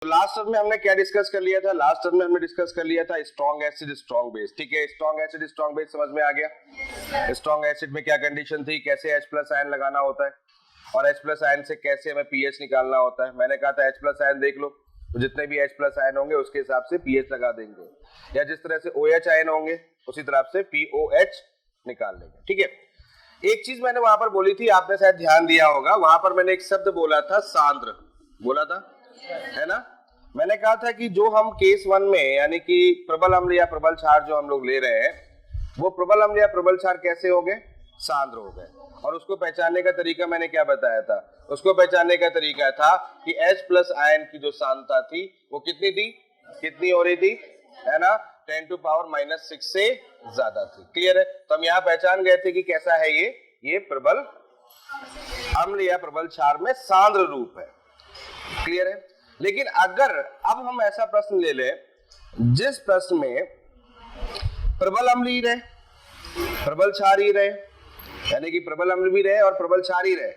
तो last term में हमने क्या डिस्कस कर लिया था? लास्ट टर्म में हमने डिस्कस कर लिया था स्ट्रॉन्ग एसिड स्ट्रॉन्ग बेस। ठीक है, स्ट्रॉन्ग एसिड स्ट्रॉन्ग बेस समझ में आ गया। स्ट्रॉन्ग एसिड में क्या कंडीशन थी, कैसे H प्लस आयन लगाना होता है और H प्लस आयन से कैसे हमें पीएच निकालना होता है। मैंने कहा था H प्लस आयन देख लो, तो जितने भी H प्लस आयन होंगे उसके हिसाब से पीएच लगा देंगे, या जिस तरह से OH आयन होंगे उसी तरह से POH निकाल लेंगे। ठीक है, एक चीज मैंने वहां पर बोली थी, आपने शायद ध्यान दिया होगा, वहां पर मैंने एक शब्द बोला था सांद्र, बोला था है ना। मैंने कहा था कि जो हम केस 1 में यानी कि प्रबल अम्ल या प्रबल क्षार जो हम लोग ले रहे हैं, वो प्रबल अम्ल या प्रबल क्षार कैसे हो गए? सांद्र हो गए। और उसको पहचानने का तरीका मैंने क्या बताया था? उसको पहचानने का तरीका था कि H प्लस आयन की जो सांद्रता थी वो कितनी थी, कितनी हो रही थी, है ना, 10 टू पावर माइनस 6 से ज्यादा थी। क्लियर है? तो हम यहाँ पहचान गए थे कि कैसा है ये प्रबल अम्ल या प्रबल क्षार में सांद्र रूप है। क्लियर है? लेकिन अगर अब हम ऐसा प्रश्न ले लें जिस प्रश्न में प्रबल अम्ल ही रहे, प्रबल क्षार ही रहे, यानी कि प्रबल अम्ल भी रहे और प्रबल क्षार ही रहे,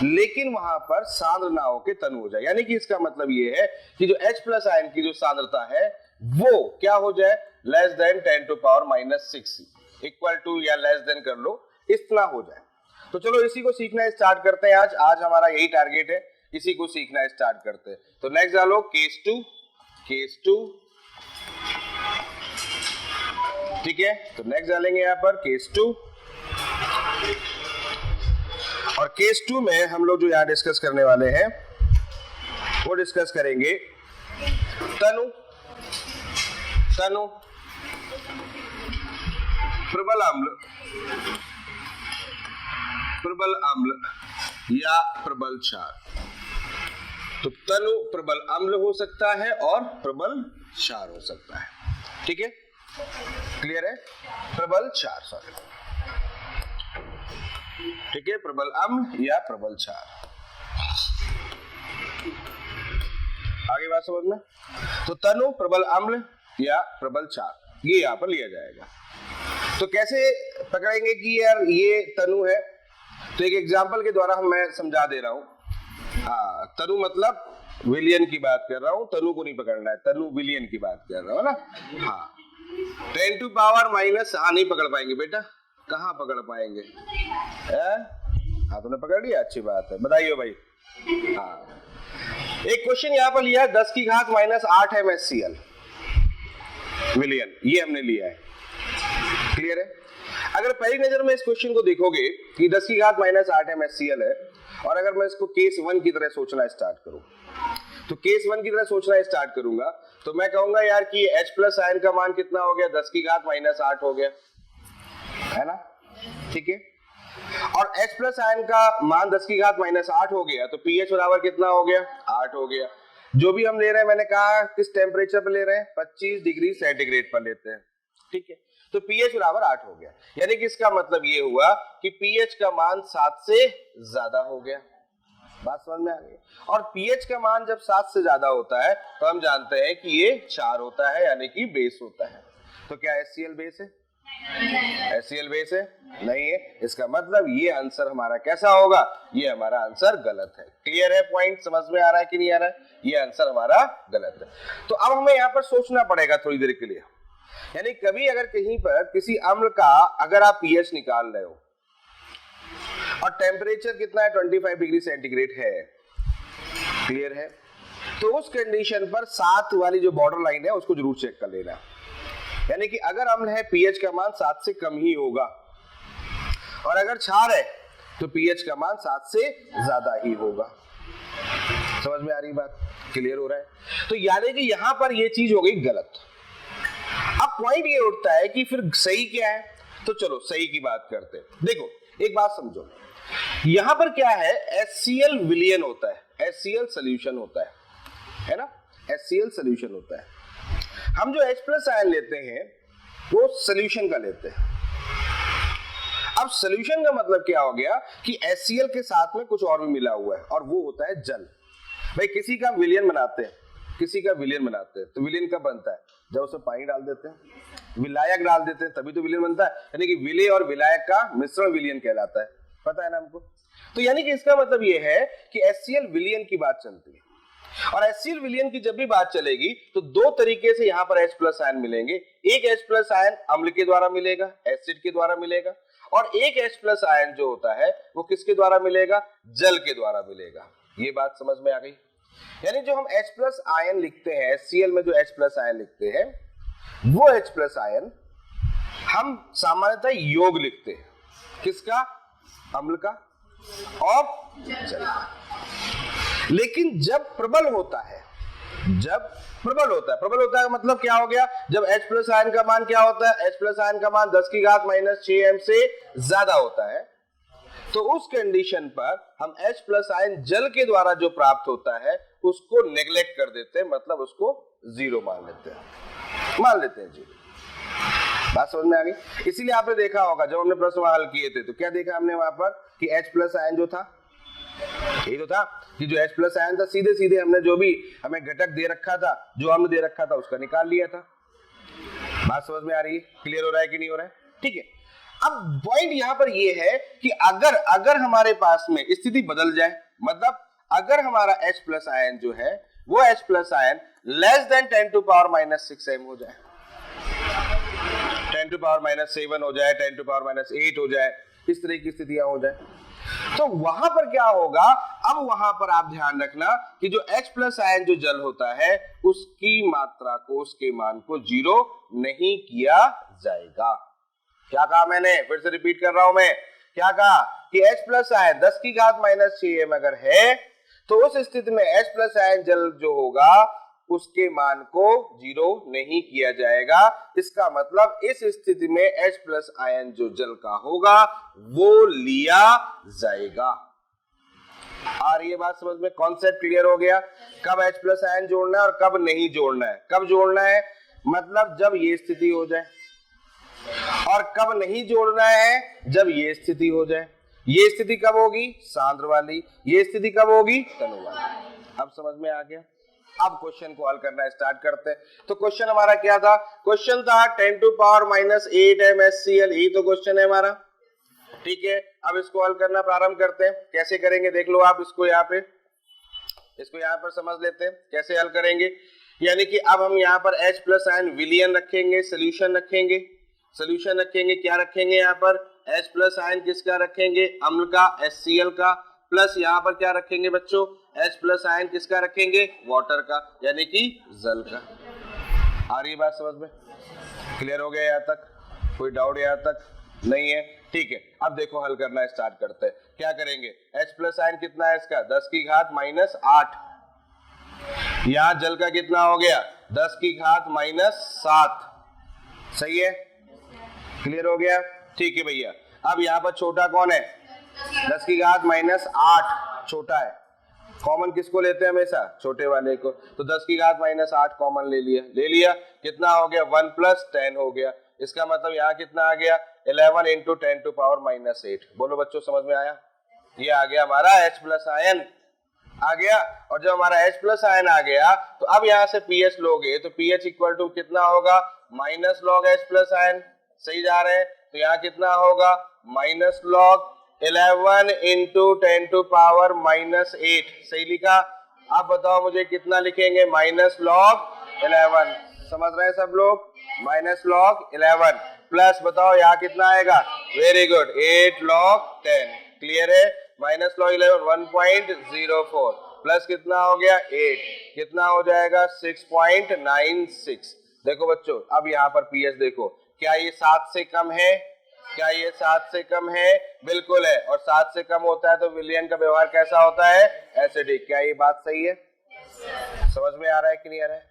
लेकिन वहां पर सांद्र ना होके तनु हो जाए, यानी कि इसका मतलब ये है कि जो H प्लस आयन की जो सांद्रता है वो क्या हो जाए, less than 10 to power minus 6, equal to या लेस देन कर लो, इतना हो जाए। तो चलो इसी को सीखना स्टार्ट करते हैं। आज हमारा यही टारगेट है, इसी को सीखना स्टार्ट करते हैं। तो नेक्स्ट डालो केस 2। ठीक है, तो नेक्स्ट डालेंगे यहां पर केस 2, और केस 2 में हम लोग जो यहां डिस्कस करने वाले हैं वो डिस्कस करेंगे तनु प्रबल अम्ल या प्रबल क्षार। तो तनु प्रबल अम्ल हो सकता है और प्रबल क्षार हो सकता है। ठीक है, क्लियर है? प्रबल क्षार, सॉरी, ठीक है, प्रबल अम्ल या प्रबल क्षार। आगे बात समझ में? तो तनु प्रबल अम्ल या प्रबल क्षार ये यहां पर लिया जाएगा। तो कैसे पकड़ेंगे कि यार ये तनु है? तो एक एग्जांपल के द्वारा मैं समझा दे रहा हूं। हाँ, तनु मतलब विलियन की बात कर रहा हूं, तनु को नहीं पकड़ना है, तनु विलियन की बात कर रहा हूं ना। हाँ, 10 टू पावर माइनस, हाँ नहीं पकड़ पाएंगे बेटा, कहाँ पकड़ पाएंगे? हाँ तुमने पकड़ लिया, अच्छी बात है, बताइए भाई। हाँ, एक क्वेश्चन यहाँ पर लिया है 10 की घात माइनस 8 MgCl विलियन, ये हमने लिया है। क्लियर है? अगर पहली नजर में इस क्वेश्चन को देखोगे कि 10 की घात माइनस 8 MgCl है, और अगर मैं इसको केस 1 की तरह सोचना स्टार्ट करूं, तो केस 1 की तरह सोचना स्टार्ट करूंगा तो मैं कहूंगा यार कि H प्लस आयन का मान कितना हो गया, 10 की घात माइनस 8 हो गया, है ना। ठीक है, और H प्लस आयन का मान 10 की घात माइनस 8 हो गया, तो pH बराबर कितना हो गया, 8 हो गया। जो भी हम ले रहे हैं, मैंने कहा किस टेम्परेचर पर ले रहे हैं, 25 डिग्री सेंटीग्रेड पर लेते हैं। ठीक है, तो pH बराबर 8 हो गया, यानी कि इसका मतलब ये हुआ कि pH का मान 7 से ज्यादा हो गया। बात समझ में आ गई? और pH का मान जब 7 से ज्यादा होता है तो हम जानते हैं कि ये क्षार होता है, यानी कि बेस होता है। तो क्या HCl बेस है? HCl बेस है? नहीं है। इसका मतलब ये आंसर हमारा कैसा होगा, ये हमारा आंसर गलत है। क्लियर है? पॉइंट समझ में आ रहा है कि नहीं आ रहा है? ये आंसर हमारा गलत है। तो अब हमें यहाँ पर सोचना पड़ेगा थोड़ी देर के लिए, यानी कभी अगर कहीं पर किसी अम्ल का अगर आप pH निकाल रहे हो और टेम्परेचर कितना है, 25 डिग्री सेंटीग्रेड है, क्लियर है, तो उस कंडीशन पर 7 वाली जो बॉर्डर लाइन है उसको जरूर चेक कर लेना। यानी कि अगर अम्ल है pH का मान 7 से कम ही होगा, और अगर क्षार है तो pH का मान 7 से ज्यादा ही होगा। समझ में आ रही बात? क्लियर हो रहा है? तो यानी कि यहां पर यह चीज हो गई गलत। अब पॉइंट ये उठता है कि फिर सही क्या है? तो चलो सही की बात करते हैं। देखो एक बात समझो, यहां पर क्या है, HCl विलियन होता है, HCl सॉल्यूशन होता है ना, HCl सॉल्यूशन होता है। हम जो H प्लस आयन लेते हैं वो सॉल्यूशन का लेते हैं। अब सॉल्यूशन का मतलब क्या हो गया कि HCl के साथ में कुछ और भी मिला हुआ है, और वो होता है जल। भाई किसी का विलियन बनाते हैं, किसी का विलियन बनाते हैं, तो विलियन कब बनता है, जब उसमें पानी डाल देते हैं, विलायक डाल देते हैं, तभी तो विलियन बनता है। यानी कि विलेय और विलायक का मिश्रण विलियन कहलाता है, पता है ना हमको। तो यानी कि इसका मतलब ये है कि HCl विलियन की बात चलती है। और HCl विलयन की जब भी बात चलेगी तो दो तरीके से यहां पर H प्लस आयन मिलेंगे। एक H प्लस आयन अम्ल के द्वारा मिलेगा, एसिड के द्वारा मिलेगा, और एक H प्लस आयन जो होता है वो किसके द्वारा मिलेगा, जल के द्वारा मिलेगा। ये बात समझ में आ गई। यानी जो हम H प्लस आयन लिखते हैं, HCl में जो H प्लस आयन लिखते हैं, वो H प्लस आयन हम सामान्यतः योग लिखते हैं। किसका, अम्ल का और जल का। लेकिन जब प्रबल होता है, प्रबल होता है मतलब क्या हो गया, जब H प्लस आयन का मान क्या होता है, H प्लस आयन का मान 10 की घात -6 m से ज्यादा होता है, तो उस कंडीशन पर हम H प्लस आयन जल के द्वारा जो प्राप्त होता है उसको नेग्लेक्ट कर देते हैं, मतलब उसको जीरो मान लेते हैं जीरो। बात समझ में आ गई। इसीलिए आपने देखा होगा जब हमने प्रश्न हल किए थे तो क्या देखा हमने वहां पर कि H प्लस आयन जो था, यही तो था कि जो H प्लस आयन था सीधे सीधे हमने जो भी हमें घटक दे रखा था, जो हमने दे रखा था उसका निकाल लिया था। बात समझ में आ रही है, क्लियर हो रहा है कि नहीं हो रहा है? ठीक है। अब पॉइंट यहां पर ये है कि अगर हमारे पास में स्थिति बदल जाए, मतलब अगर हमारा H प्लस आयन जो है वो H plus ion less than 10 to power -6 m हो जाए, 10 टू पावर -7 हो जाए, 10 टू पावर -8 हो जाए, इस तरह की स्थितियां हो जाए, तो वहां पर क्या होगा, अब वहां पर आप ध्यान रखना कि जो H प्लस आयन जो जल होता है उसकी मात्रा को, उसके मान को जीरो नहीं किया जाएगा। क्या कहा मैंने, फिर से रिपीट कर रहा हूं मैं, क्या कहा कि H प्लस आयन 10 की घात -6 m अगर है तो उस स्थिति में H प्लस आयन जल जो होगा उसके मान को जीरो नहीं किया जाएगा। इसका मतलब इस स्थिति में H प्लस आयन जो जल का होगा वो लिया जाएगा। आ रही है बात समझ में, कॉन्सेप्ट क्लियर हो गया। कब H प्लस आयन जोड़ना है और कब नहीं जोड़ना है, कब जोड़ना है मतलब जब ये स्थिति हो जाए, और कब नहीं जोड़ना है जब ये स्थिति हो जाए। ये स्थिति कब होगी, सांद्र वाली, ये स्थिति कब होगी, तनु वाली। अब समझ में आ गया। अब क्वेश्चन को हल करना स्टार्ट करते हैं। तो क्वेश्चन हमारा क्या था, क्वेश्चन था 10 टू पावर -8 m HCl, यही तो क्वेश्चन है हमारा। ठीक है, अब इसको हल करना प्रारंभ करते हैं। कैसे करेंगे देख लो आप, इसको यहाँ पर समझ लेते हैं कैसे हल करेंगे। यानी कि अब हम यहाँ पर H प्लस आयन विलयन रखेंगे, सोल्यूशन रखेंगे, क्या रखेंगे यहाँ पर H प्लस आयन किसका रखेंगे, अम्ल का, HCl का, प्लस यहाँ पर क्या रखेंगे बच्चों, H प्लस आयन किसका रखेंगे, वाटर का, यानी कि जल का। आ रही बात समझ में, क्लियर हो गया यहाँ तक, कोई डाउट यहाँ तक नहीं है? ठीक है, अब देखो हल करना स्टार्ट करते हैं। क्या करेंगे, H प्लस आयन कितना है इसका, 10 की घात -8, यहाँ जल का कितना हो गया, 10 की घात -7, सही है, क्लियर हो गया। ठीक है भैया, अब यहाँ पर छोटा कौन है, 10 की घात -8 छोटा है, कॉमन किसको लेते हैं हमेशा, छोटे वाले को, तो 10 की घात -8 कॉमन ले लिया, कितना हो गया, 1 + 10 हो गया। इसका मतलब यहाँ कितना आ गया, 11 × 10 टू पावर -8। बोलो बच्चों समझ में आया, ये आ गया हमारा H प्लस आयन आ गया। और जब हमारा H प्लस आयन आ गया तो अब यहाँ से pH लोगे तो pH इक्वल टू कितना होगा, -log H प्लस आयन, सही जा रहे हैं, तो यहाँ कितना होगा, -log 11 × 10 टू पावर -8, सही लिखा। अब बताओ मुझे कितना लिखेंगे, -log 11, समझ रहे हैं सब लोग, -log 11 प्लस बताओ यहाँ कितना आएगा, वेरी गुड, 8 log 10, क्लियर है, -log 11 1.04 प्लस कितना हो गया 8, कितना हो जाएगा 6.96। देखो बच्चों अब यहाँ पर pH देखो, क्या ये 7 से कम है, क्या ये 7 से कम है, बिल्कुल है, और 7 से कम होता है तो विलयन का व्यवहार कैसा होता है, एसिडिक। क्या ये बात सही है, समझ में आ रहा है कि नहीं आ रहा है,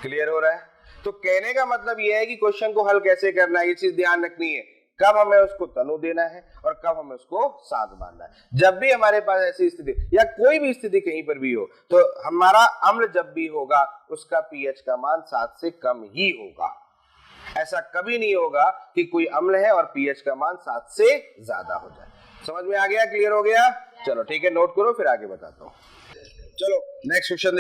क्लियर हो रहा है। तो कहने का मतलब ये है कि क्वेश्चन को हल कैसे करना है, ये चीज ध्यान रखनी है, कब हमें उसको तनु देना है और कब हमें उसको साध मानना है। जब भी हमारे पास ऐसी स्थिति या कोई भी स्थिति कहीं पर भी हो तो हमारा अम्ल जब भी होगा उसका pH का मान 7 से कम ही होगा। ऐसा कभी नहीं होगा कि कोई अम्ल है और pH का मान 7 से ज्यादा हो जाए। समझ में आ गया, क्लियर हो गया, चलो ठीक है, नोट करो फिर आगे बताता हूं। चलो नेक्स्ट क्वेश्चन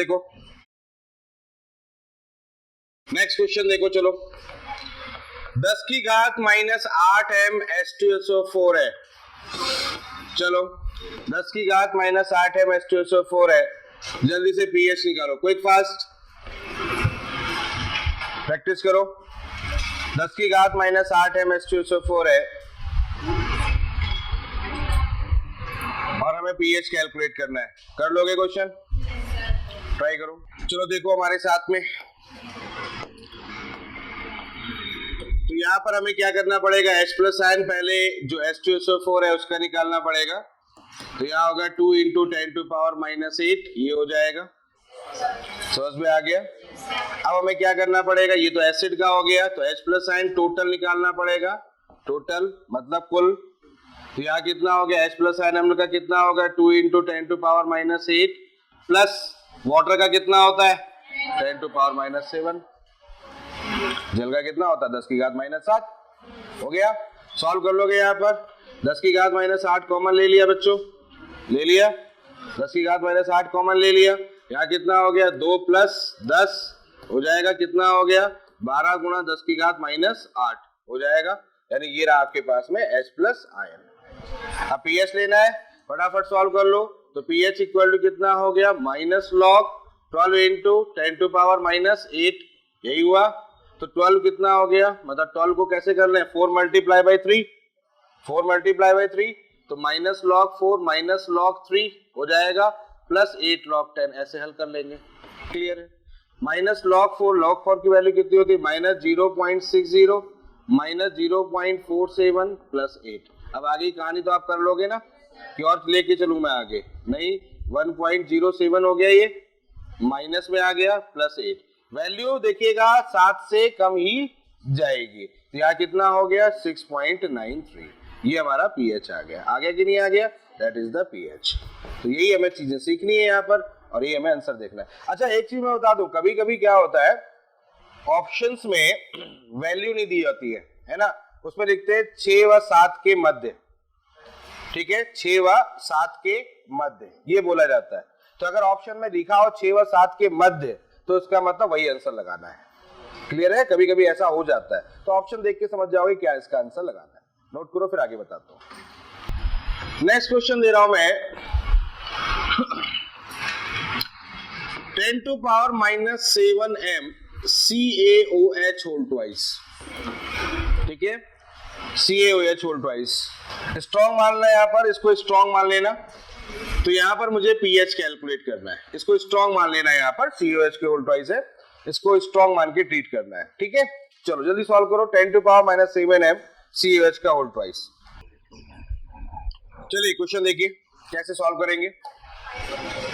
देखो, चलो 10 की घात -8 m H2SO4 है, चलो 10 की घात -8 m H2SO4 है, जल्दी से पीएच निकालो, क्विक फास्ट, प्रैक्टिस करो। 10 की घात -8 H2SO4 है और हमें पीएच कैलकुलेट करना है। कर लोगे क्वेश्चन? ट्राई करो। चलो देखो हमारे साथ में। तो यहाँ पर हमें क्या करना पड़ेगा, H+ आयन पहले जो H2SO4 है उसका निकालना पड़ेगा। तो यहाँ होगा 2 × 10⁻⁸, ये हो जाएगा। समझ में आ गया? अब हमें क्या करना पड़ेगा, ये तो एसिड का हो गया, तो H+ आयन टोटल निकालना पड़ेगा। टोटल मतलब कुल। तो यहाँ कितना हो गया, H+ आयन हम लोग का कितना होगा, 2 × 10⁻⁸ प्लस वाटर का कितना होता है 10⁻⁷। जल का कितना होता है 10 की घात -7। हो गया, सॉल्व कर लोगे। यहाँ पर 10 की घात -8 कॉमन ले लिया बच्चों, ले लिया। 10 की घात -8 कॉमन ले लिया। यहाँ कितना हो गया, 2 + 10 हो जाएगा, कितना हो गया 12 × 10 की घात -8 हो जाएगा। यानी ये रहा आपके पास में H+ आयन। अब पीएच लेना है, फटाफट सॉल्व कर लो। तो पीएच इक्वल टू कितना हो गया, -log 12 × 10⁻⁸, यही हुआ। तो 12 कितना हो गया, मतलब 12 को कैसे करना है, 4 × 3, 4 × 3, तो -log 4 -log 3 हो जाएगा, प्लस 8 log 10, ऐसे हल कर लेंगे। क्लियर है? -log 4, log 4 की वैल्यू कितनी होती है, -0.60 -0.47 प्लस 8। अब आगे की कहानी तो आप कर लोगे ना, कि और लेके चलूं मैं आगे? नहीं, 1.07 हो गया, ये माइनस में आ गया, प्लस 8। वैल्यू देखिएगा 7 से कम ही जाएगी। तो यहाँ कितना हो गया, 6.93। ये हमारा पीएच आ गया कि नहीं आ गया? That is the pH. तो यही हमें चीजें सीखनी है यहाँ पर, और ये हमें आंसर देखना है। अच्छा एक चीज मैं बता दूं, कभी कभी क्या होता है, ऑप्शंस में वैल्यू नहीं दी जाती है ना, उसमें लिखते हैं 6 व 7 के मध्य। ठीक है, 6 व 7 के मध्य ये बोला जाता है। तो अगर ऑप्शन में लिखा हो 6 व 7 के मध्य, तो इसका मतलब वही आंसर लगाना है। क्लियर है? कभी कभी ऐसा हो जाता है, तो ऑप्शन देख के समझ जाओगे क्या इसका आंसर लगाना है। नोट करो, फिर आगे बताता हूं। नेक्स्ट क्वेश्चन दे रहा हूं मैं। 10⁻⁷ m CaOH होल ट्वाइस। ठीक है, CaOH होल ट्वाइस स्ट्रॉन्ग मानना है, यहाँ पर इसको स्ट्रॉन्ग मान लेना। तो यहाँ पर मुझे पीएच कैलकुलेट करना है, इसको स्ट्रॉन्ग मान लेना है। यहाँ पर CaOH के होल ट्वाइस है, इसको स्ट्रॉन्ग मान के ट्रीट करना है। ठीक है, चलो जल्दी सॉल्व करो। 10⁻⁷ m CaOH का होल ट्वाइस। चलिए क्वेश्चन देखिए कैसे सॉल्व करेंगे।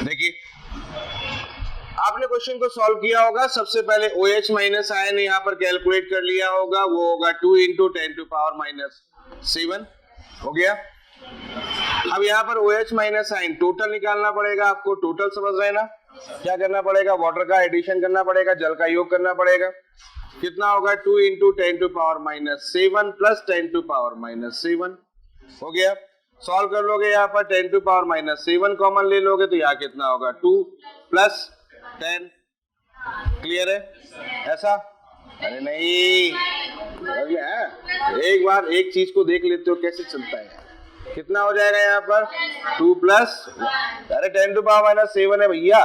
देखिए आपने क्वेश्चन को सॉल्व किया होगा, सबसे पहले OH माइनस आयन यहाँ पर कैलकुलेट कर लिया होगा, वो होगा 2 × 10⁻⁷ हो गया। अब यहाँ पर OH माइनस आयन टोटल निकालना पड़ेगा आपको। टोटल समझ रहे हैं ना, क्या करना पड़ेगा, वाटर का एडिशन करना पड़ेगा, जल का योग करना पड़ेगा। कितना होगा, 2 × 10⁻⁷ प्लस 10⁻⁷ हो गया। सॉल्व कर लोगे, यहाँ पर 10⁻⁷ कॉमन ले लोगे, तो यहाँ कितना होगा 2 + 10। क्लियर है? ऐसा? अरे नहीं, एक बार एक चीज को देख लेते हो कैसे चलता है। कितना हो जाएगा यहाँ पर 2 + अरे 10⁻⁷ है भैया,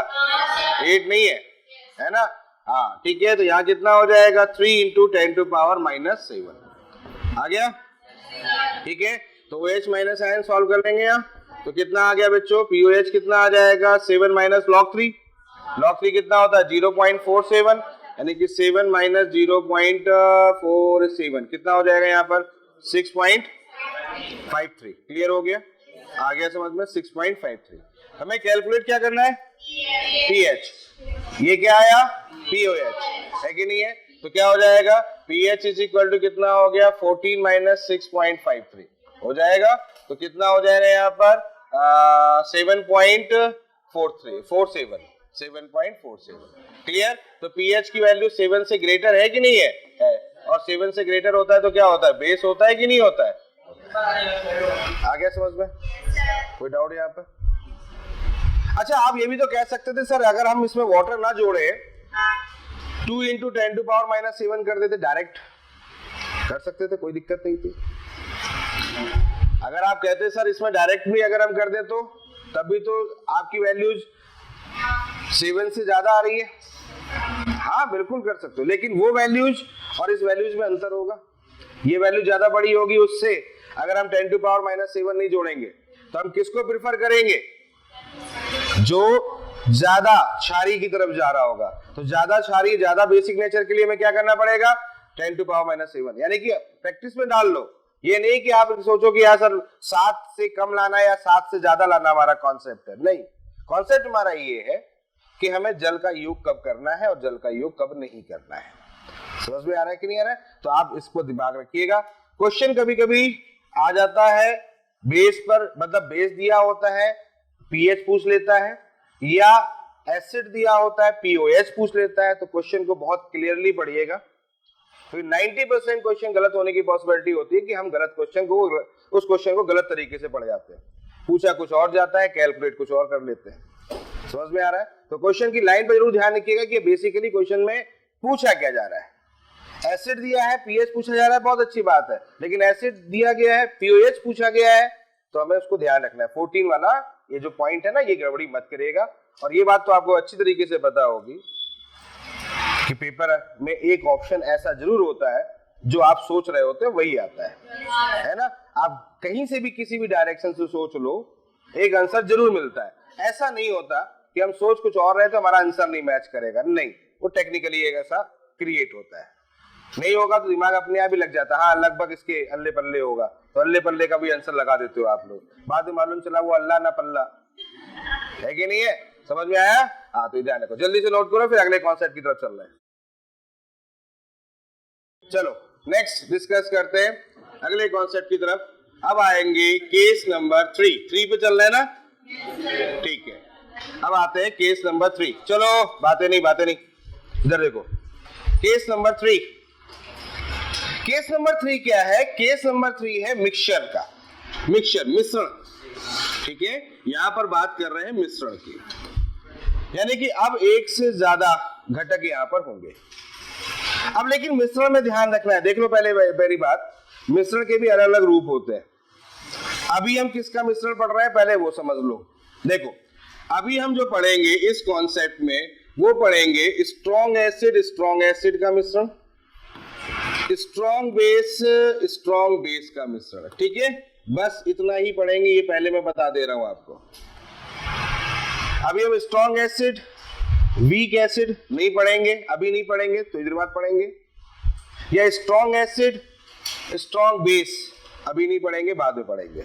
8 नहीं है ना? हाँ ठीक है, तो यहाँ कितना हो जाएगा 3 × 10⁻⁷ आ गया। ठीक है, तो OH माइनस आयन सॉल्व कर लेंगे यहाँ। तो कितना आ गया बच्चों, POH कितना आ जाएगा 7 - log 3। log 3 कितना होता है 0.47, यानी कि 7 - 0.47 कितना हो जाएगा यहाँ पर 6.53। क्लियर हो गया? आ गया समझ में? 6.53। हमें कैलकुलेट क्या करना है, पीएच। ये क्या आया, POH है कि नहीं है? तो क्या हो जाएगा, पीएच इज इक्वल टू कितना हो गया 14 - 6.53 हो जाएगा। तो कितना हो जाएगा यहाँ पर 7.47। क्लियर? तो पीएच की वैल्यू 7 से ग्रेटर है कि नहीं है? और 7 से ग्रेटर होता है तो क्या होता है, बेस होता है कि नहीं होता है? आ गया समझ में? कोई डाउट यहाँ पर? अच्छा आप ये भी तो कह सकते थे सर, अगर हम इसमें वाटर ना जोड़े 2 × 10⁻⁷ कर देते, डायरेक्ट कर सकते थे, कोई दिक्कत नहीं थी। अगर आप कहते सर इसमें डायरेक्ट भी अगर हम कर दे तो तब भी तो आपकी वैल्यूज 7 से ज्यादा आ रही है? हाँ बिल्कुल कर सकते हो, लेकिन वो वैल्यूज और इस वैल्यूज में अंतर होगा। ये वैल्यू ज्यादा बड़ी होगी उससे। अगर हम 10 टू पावर -7 नहीं जोड़ेंगे तो हम किसको प्रिफर करेंगे? जो ज्यादा क्षारीय की तरफ जा रहा होगा। तो ज्यादा क्षारीय, ज्यादा बेसिक नेचर के लिए हमें क्या करना पड़ेगा? 10 टू पावर -7। यानी कि प्रैक्टिस में डाल लो। ये नहीं कि आप सोचो कि यार सर 7 से कम लाना है या 7 से ज्यादा लाना हमारा कॉन्सेप्ट है। नहीं, कॉन्सेप्ट हमारा ये है कि हमें जल का योग कब करना है और जल का योग कब नहीं करना है। समझ में आ रहा है कि नहीं आ रहा है? तो आप इसको दिमाग रखिएगा। क्वेश्चन कभी कभी आ जाता है बेस पर, मतलब बेस दिया होता है पीएच पूछ लेता है, या एसिड दिया होता है पीओएच पूछ लेता है। तो क्वेश्चन को बहुत क्लियरली पढ़िएगा। तो 90% क्वेश्चन गलत होने की पॉसिबिलिटी होती है कि हम गलत क्वेश्चन को, उस क्वेश्चन को गलत तरीके से पढ़ जाते हैं। पूछा कुछ और जाता है, कैलकुलेट कुछ और कर लेते हैं। समझ में आ रहा है? तो क्वेश्चन की लाइन पर जरूर ध्यान रखिएगा कि बेसिकली क्वेश्चन में पूछा क्या जा रहा है। एसिड दिया है, पीएच पूछा जा रहा है, बहुत अच्छी बात है, लेकिन एसिड दिया गया है, पीओएच पूछा गया है, तो हमें उसको ध्यान रखना है। 14 वाला ये जो पॉइंट है ना, ये गड़बड़ी मत करिएगा। और ये बात तो आपको अच्छी तरीके से पता होगी कि पेपर में एक ऑप्शन ऐसा जरूर होता है जो आप सोच रहे होते हैं वही आता है ना? आप कहीं से भी किसी भी डायरेक्शन से सोच लो, एक आंसर जरूर मिलता है। ऐसा नहीं होता कि हम सोच कुछ और रहे तो हमारा आंसर नहीं मैच करेगा, नहीं, वो टेक्निकली एक ऐसा क्रिएट होता है। नहीं होगा तो दिमाग अपने आप ही लग जाता है, हाँ लगभग इसके अल्ले पल्ले होगा, तो अल्ले पल्ले का भी आंसर लगा देते हो आप लोग। बाद में मालूम चला वो अल्लाह ना पल्ला है कि नहीं है। समझ में आया? हाँ, तो ध्यान रखो, जल्दी से नोट करो, फिर अगले कॉन्सेप्ट की तरफ चल रहे हैं। चलो नेक्स्ट डिस्कस करते हैं अगले कॉन्सेप्ट की तरफ। अब आएंगे केस नंबर 3 पे चल रहे हैं ना? ठीक है, अब आते हैं केस नंबर 3। चलो बातें नहीं, इधर देखो। केस नंबर 3, केस नंबर 3 क्या है? केस नंबर 3 है मिक्सचर का, मिश्रण। ठीक है, यहां पर बात कर रहे हैं मिश्रण की, यानी कि अब एक से ज्यादा घटक यहां पर होंगे। अब लेकिन मिश्रण में ध्यान रखना है, देख लो पहले पहली बात, मिश्रण के भी अलग अलग रूप होते हैं। अभी हम किसका मिश्रण पढ़ रहे हैं पहले वो समझ लो। देखो अभी हम जो पढ़ेंगे इस कॉन्सेप्ट में, वो पढ़ेंगे स्ट्रॉन्ग एसिड का मिश्रण, स्ट्रॉन्ग बेस का मिश्रण। ठीक है, बस इतना ही पढ़ेंगे, ये पहले मैं बता दे रहा हूं आपको। अभी हम स्ट्रॉन्ग एसिड वीक एसिड नहीं पढ़ेंगे, अभी नहीं पढ़ेंगे, तो इधर बात पढ़ेंगे। या स्ट्रॉन्ग एसिड स्ट्रॉन्ग बेस अभी नहीं पढ़ेंगे, बाद में पढ़ेंगे।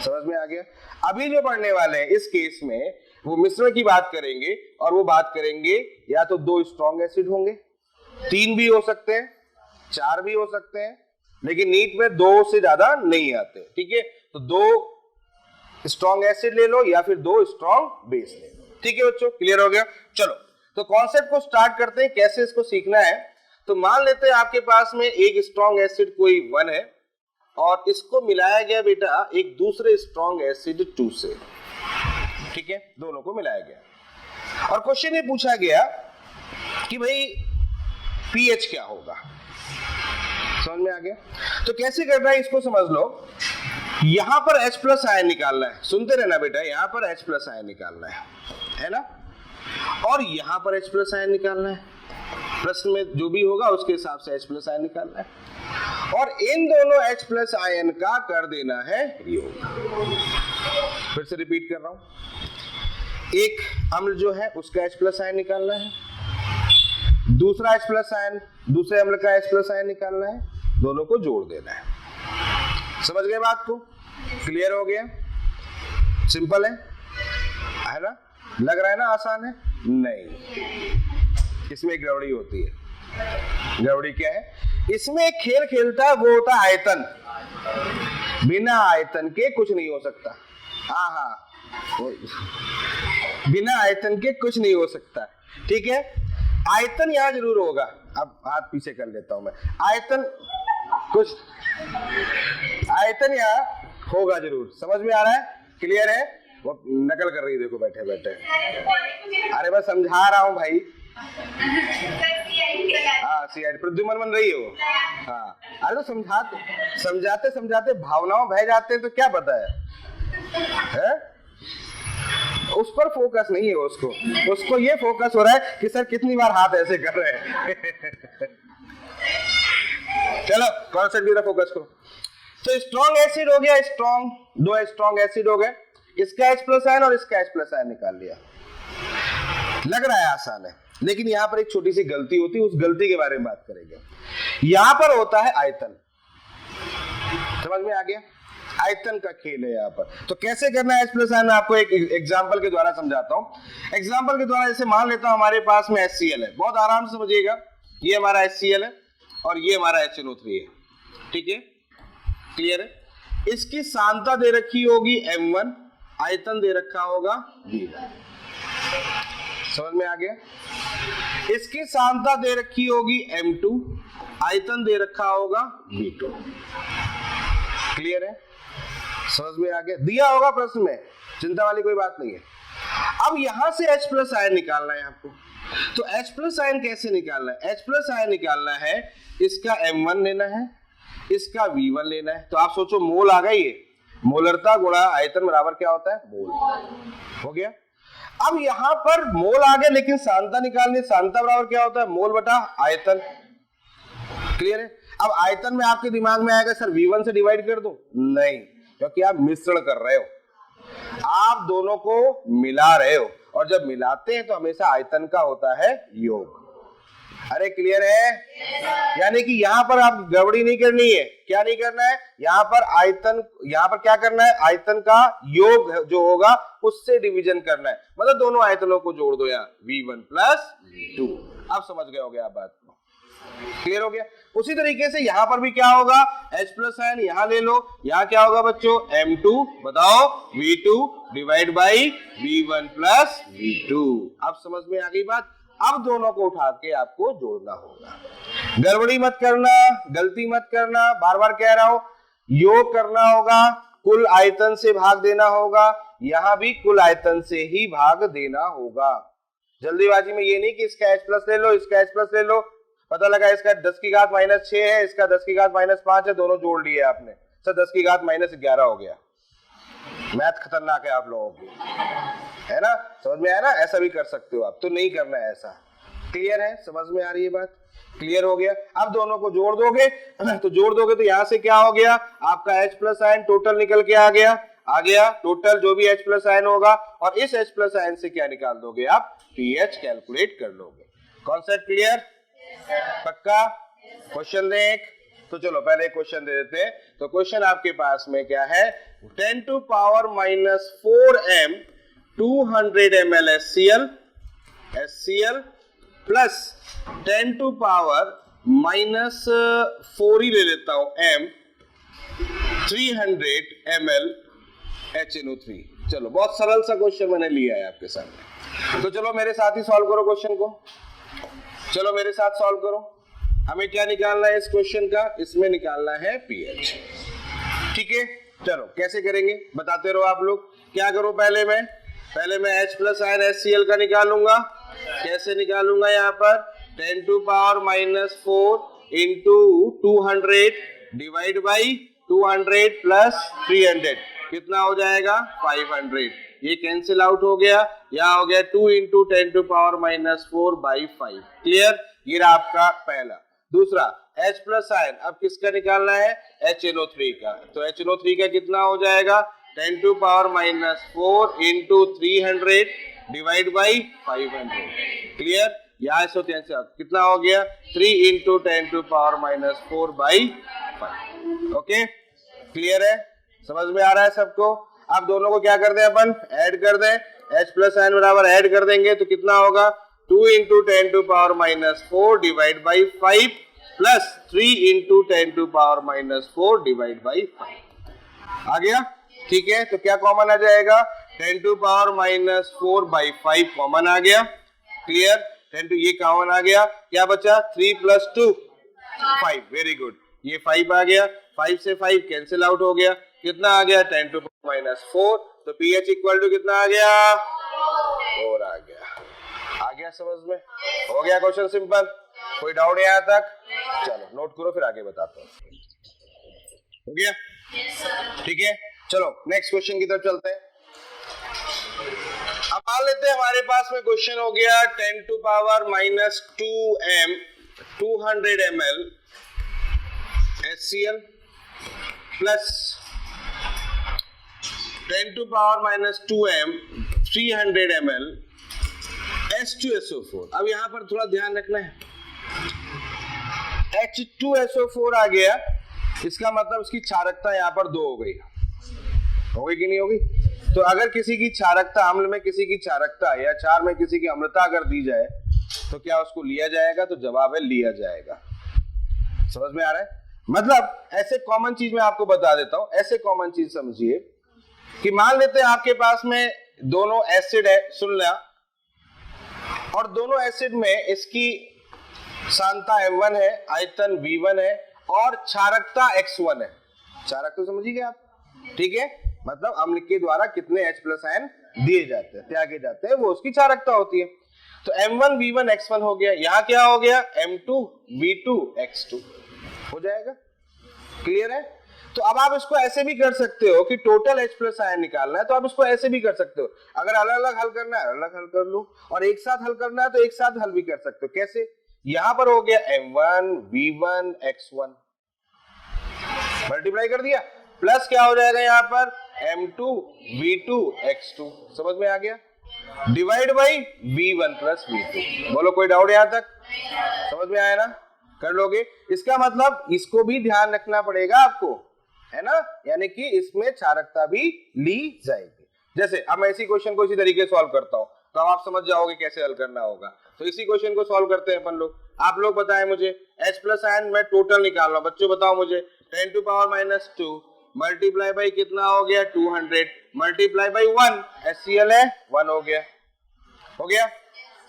समझ में आ गया? अभी जो पढ़ने वाले हैं इस केस में वो मिश्रण की बात करेंगे, और वो बात करेंगे या तो 2 स्ट्रॉन्ग एसिड होंगे, 3 भी हो सकते हैं, 4 भी हो सकते हैं, लेकिन नीट में 2 से ज्यादा नहीं आते। ठीक है, तो 2 स्ट्रॉन्ग एसिड ले लो या फिर 2 स्ट्रॉन्ग बेस ले लो। ठीक है बच्चों, क्लियर हो गया? चलो तो कॉन्सेप्ट को स्टार्ट करते हैं, कैसे इसको सीखना है। तो मान लेते हैं आपके पास में एक स्ट्रॉन्ग एसिड कोई 1 है, और इसको मिलाया गया बेटा एक दूसरे स्ट्रॉन्ग एसिड 2 से। ठीक है, दोनों को मिलाया गया, और क्वेश्चन ये पूछा गया कि भाई पीएच क्या होगा। समझ में आ गया? तो कैसे करना है इसको समझ लो। यहां पर H+ आयन निकालना है, सुनते रहना बेटा, यहां पर H+ आयन निकालना है ना, और यहां पर H+ आयन निकालना है। प्रश्न में जो भी होगा उसके हिसाब से H+ आयन निकालना है, और इन दोनों H+ आयन का कर देना है योग। फिर से रिपीट कर रहा हूं, एक अम्ल जो है उसका H+ आयन निकालना है, दूसरा H+ आयन दूसरे अम्ल का H+ आयन निकालना है, दोनों को जोड़ देना है। समझ गए बात को? क्लियर हो गया? सिंपल है ना? लग रहा है ना आसान है? नहीं, इसमें गड़बड़ी होती है। गड़बड़ी क्या है? इसमें एक खेल खेलता है, वो होता है आयतन। बिना आयतन के कुछ नहीं हो सकता। हाँ, बिना आयतन के कुछ नहीं हो सकता। ठीक है, आयतन यहां जरूर होगा। अब हाथ पीछे कर लेता हूं मैं, आयतन यहां होगा जरूर। समझ में आ रहा है? क्लियर है? वो नकल कर रही, देखो बैठे बैठे। अरे मैं समझा रहा हूं भाई। हाँ, सीआईडी प्रद्युमन बन रही है वो। हाँ, अरे तो समझाते समझाते भावनाओं बह जाते हैं, तो क्या पता है? उस पर फोकस नहीं है, उसको ये फोकस हो रहा है कि सर कितनी बार हाथ ऐसे कर रहे हैं। चलो कॉन्सेप्ट की तरफ फोकस करो। तो स्ट्रॉन्ग एसिड हो गया, स्ट्रॉन्ग, दो स्ट्रॉन्ग एसिड हो गए, इसका H+ आयन और इसका H+ आयन निकाल लिया। लग रहा है आसान है, लेकिन यहां पर एक छोटी सी गलती होती है, उस गलती के बारे में बात करेंगे। यहां पर होता है आयतन, समझ में आ गया? आयतन का खेल है यहाँ पर। तो कैसे करना है H+ आयन, आपको एक एग्जांपल के द्वारा समझाता हूं। एग्जांपल के द्वारा जैसे मान लेता हूं हमारे पास में HCl है, बहुत आराम से समझिएगा, ये हमारा HCl है और ये हमारा HNO3 है, ठीक है, क्लियर है। इसकी सांद्रता दे रखी होगी m1, आयतन दे रखा होगा V1, समझ में आ गया? इसकी सांद्रता दे रखी होगी m2, आयतन दे रखा होगा V2, क्लियर है, समझ में आ गया? दिया होगा प्रश्न में, चिंता वाली कोई बात नहीं है। अब यहां से H+ आयन निकालना है आपको। तो H+ आयन कैसे निकालना है? H+ आयन निकालना है, इसका m1 लेना है, इसका V1 लेना है। तो आप सोचो मोल आ गई, ये मोलरता गुणा आयतन बराबर क्या होता है? मोल, हो गया। अब यहां पर मोल आ गए, लेकिन सांद्रता निकालनी, सांद्रता बराबर क्या होता है? मोल बटा आयतन, क्लियर है। अब आयतन में आपके दिमाग में आएगा सर V1 से डिवाइड कर दूं? नहीं, क्योंकि आप मिश्रण कर रहे हो, आप दोनों को मिला रहे हो, और जब मिलाते हैं तो हमेशा आयतन का होता है योग। अरे क्लियर है? यानी कि यहां पर आप गड़बड़ी नहीं करनी है। क्या नहीं करना है? यहां पर आयतन, यहां पर क्या करना है? आयतन का योग जो होगा उससे डिवीजन करना है, मतलब दोनों आयतनों को जोड़ दो, यहाँ V1 + V2। अब समझ गए होगे आप बात को, क्लियर हो गया? उसी तरीके से यहां पर भी क्या होगा? H+ आयन यहां ले लो, यहां क्या होगा बच्चों? m2, बताओ, V2 divide by V1 + V2। अब समझ में आ गई बात? अब दोनों को उठा के आपको जोड़ना होगा। गड़बड़ी मत करना, गलती मत करना, बार बार कह रहा हूं, योग करना होगा, कुल आयतन से भाग देना होगा, यहां भी कुल आयतन से ही भाग देना होगा। जल्दीबाजी में ये नहीं कि इसका H+ ले लो, इसका H+ ले लो, पता लगा इसका 10⁻⁻6 है, इसका 10⁻⁻5 है, दोनों जोड़ लिए आपने, सर 10⁻11 हो गया। मैथ खतरनाक है आप लोगों की, है ना? समझ में आया ना? ऐसा भी कर सकते हो आप, तो नहीं करना है ऐसा, क्लियर है? समझ में आ रही है बात? क्लियर हो गया? अब दोनों को जोड़ दोगे तो जोड़ दोगे तो यहां से क्या हो गया? आपका H+ आयन टोटल निकल के आ गया टोटल जो भी H+ आयन होगा, और इस H+ आयन से क्या निकाल दोगे आप? pH कैलकुलेट कर लोगे। Concept clear? पक्का? क्वेश्चन देख, तो चलो पहले एक क्वेश्चन दे देते हैं। तो क्वेश्चन आपके पास में क्या है? 10⁻⁻4m 200 ml HCl प्लस 10⁻⁻4 ही ले लेता हूं m 300 ml HNO3। चलो बहुत सरल सा क्वेश्चन मैंने लिया है आपके सामने, तो चलो मेरे साथ ही सॉल्व करो क्वेश्चन को। चलो मेरे साथ सॉल्व करो। हमें क्या निकालना है इस क्वेश्चन का? इसमें निकालना है pH, ठीक है? चलो कैसे करेंगे बताते रहो आप लोग। क्या करो? पहले मैं H+ आयन HCl का निकालूंगा। कैसे निकालूंगा? यहाँ पर 10⁻⁻4 इंटू 200 डिवाइड बाई 200 प्लस 300, कितना हो जाएगा? 500। ये कैंसिल आउट हो गया, यहाँ हो गया 2 इंटू 10⁻⁻4 बाई 5। क्लियर? ये रहा आपका पहला। दूसरा H+ आयन अब किसका निकालना है? HNO3 का। तो HNO3 का कितना हो जाएगा? 10⁻⁻4 इंटू 300 डिवाइड बाई 500। क्लियर? यहाँ इसको कैंसिल आउट, कितना हो गया? 3 इंटू 10⁻⁻4 बाई 5। ओके, क्लियर है? समझ में आ रहा है सबको? अब दोनों को क्या कर दें अपन? ऐड कर दें। H+ आयन बराबर ऐड कर देंगे तो कितना होगा? 2 into 10⁻⁻4 divide by 5 plus 3 into 10⁻⁻4 divide by 5। आ गया? ठीक है, तो क्या कॉमन आ जाएगा? 10⁻⁻4 बाई 5 कॉमन आ गया। क्लियर? 10 ये कॉमन आ गया। क्या बचा? 3 + 2 5। वेरी गुड, ये 5 आ गया। 5 से 5 कैंसिल आउट हो गया। कितना आ गया? 10⁻⁻4। तो pH इक्वल टू कितना आ गया? 4 आ गया। आ गया समझ में? हो गया क्वेश्चन सिंपल। कोई डाउट यहाँ तक? चलो नोट करो, फिर आगे बताता हूँ। हो गया? ठीक है, चलो नेक्स्ट क्वेश्चन की तरफ चलते हैं। अब मान लेते हैं हमारे पास में क्वेश्चन हो गया 10 to power minus 2m 200 ml HCl plus 10 to power minus 2m 300 ml H2SO4। अब यहां पर थोड़ा ध्यान रखना है, H2SO4 आ गया, इसका मतलब इसकी क्षारकता यहां पर 2 हो गई कि नहीं होगी? तो अगर किसी की क्षारकता, अम्ल में किसी की क्षारकता या क्षार में किसी की अम्लता अगर दी जाए तो क्या उसको लिया जाएगा? तो जवाब है लिया जाएगा। समझ में आ रहा है? मतलब ऐसे कॉमन चीज मैं आपको बता देता हूं, ऐसे कॉमन चीज समझिए कि मान लेते हैं आपके पास में दोनों एसिड है, सुन लिया, और दोनों एसिड में इसकी सांद्रता M1 है, आयतन V1 है और क्षारकता X1 है। क्षारकता समझिए आप, ठीक है? मतलब अम्ल के द्वारा कितने H प्लस आयन दिए जाते हैं, त्यागे जाते हैं, वो उसकी क्षारकता होती है। तो M1 V1 X1 हो गया, यहां क्या हो गया? M2 V2 X2 हो जाएगा। क्लियर है? तो अब आप इसको ऐसे भी कर सकते हो कि टोटल H प्लस आयन निकालना है तो आप इसको ऐसे भी कर सकते हो। अगर अलग अलग हल करना है अलग हल कर लो, और एक साथ हल करना है तो एक साथ हल भी कर सकते हो। कैसे? यहां पर हो गया M1 V1 X1 मल्टीप्लाई कर दिया, प्लस क्या हो जाएगा यहां पर M2 V2 X2। समझ में आ गया? Divide by V1 plus V2। बोलो कोई डाउट यहां तक? समझ में आया ना? कर लोगे? इसका मतलब इसको भी ध्यान रखना पड़ेगा आपको, है ना? यानी कि इसमें क्षारकता भी ली जाएगी। जैसे अब मैं इसी क्वेश्चन को इसी तरीके से सॉल्व करता हूं तो अब आप समझ जाओगे कैसे हल करना होगा। तो इसी क्वेश्चन को सॉल्व करते हैं अपन लोग। आप लोग बताएं मुझे, H प्लस आयन मैं टोटल निकाल रहा हूं, बच्चों बताओ मुझे। 10 to power minus 2 multiply by कितना हो गया? 200 मल्टीप्लाई बाई 1, HCl है 1 हो गया,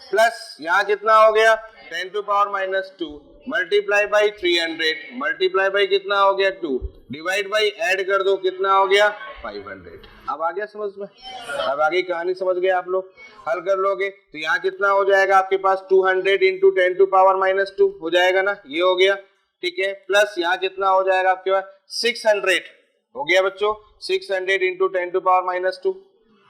प्लस यहाँ कितना हो गया? 10 to power minus 2 multiply by 300 multiply by कितना हो गया? 2 डिवाइड बाई ऐड कर दो, कितना हो गया? 500। अब आ गया समझ में? अब आगे कहानी समझ गए आप लोग? हल कर लोगे तो यहाँ कितना हो जाएगा आपके पास? 200 इंटू 10 टू पावर माइनस 2 हो जाएगा ना, ये हो गया, ठीक है। प्लस यहाँ कितना हो जाएगा आपके पास? 600 हो गया बच्चों, 600 into 10 to power minus 2।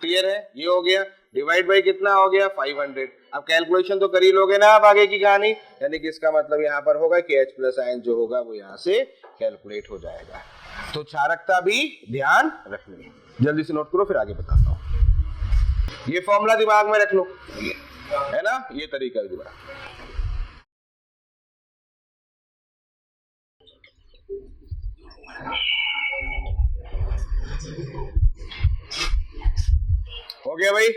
Clear है? ये हो गया, डिवाइड बाई कितना हो गया? 500। अब कैलकुलेशन तो कर ही लोगे ना आप आगे की कहानी, यानी कि इसका मतलब यहाँ पर होगा कि H प्लस आयन जो होगा वो यहाँ से कैलकुलेट हो जाएगा। तो क्षारकता भी ध्यान रखनी है, जल्दी से नोट करो फिर आगे बताता हूँ। ये फॉर्मूला दिमाग में रख लो, है ना? ये तरीका है दिमाग। हो गया भाई?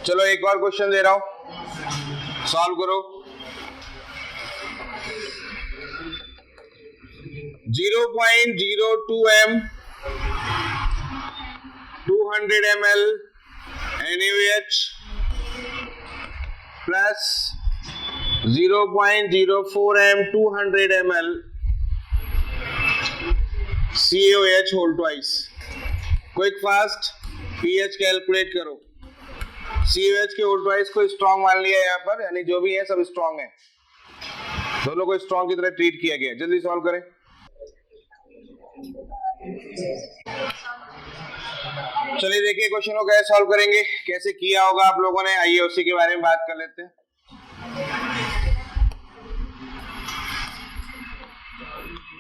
चलो एक और क्वेश्चन दे रहा हूं, सॉल्व करो। 0.02m 200 ml NaOH plus 0.04m 200 ml CaOH whole twice. Quick fast pH calculate करो। CaOH के होल ट्वाइस को स्ट्रॉन्ग मान लिया यहाँ पर, यानी जो भी है सब स्ट्रॉन्ग है, दोनों को स्ट्रॉन्ग की तरह ट्रीट किया गया। जल्दी सॉल्व करें। चलिए देखिए क्वेश्चन को कैसे सॉल्व करेंगे, कैसे किया होगा आप लोगों ने, आइए उसी के बारे में बात कर लेते हैं।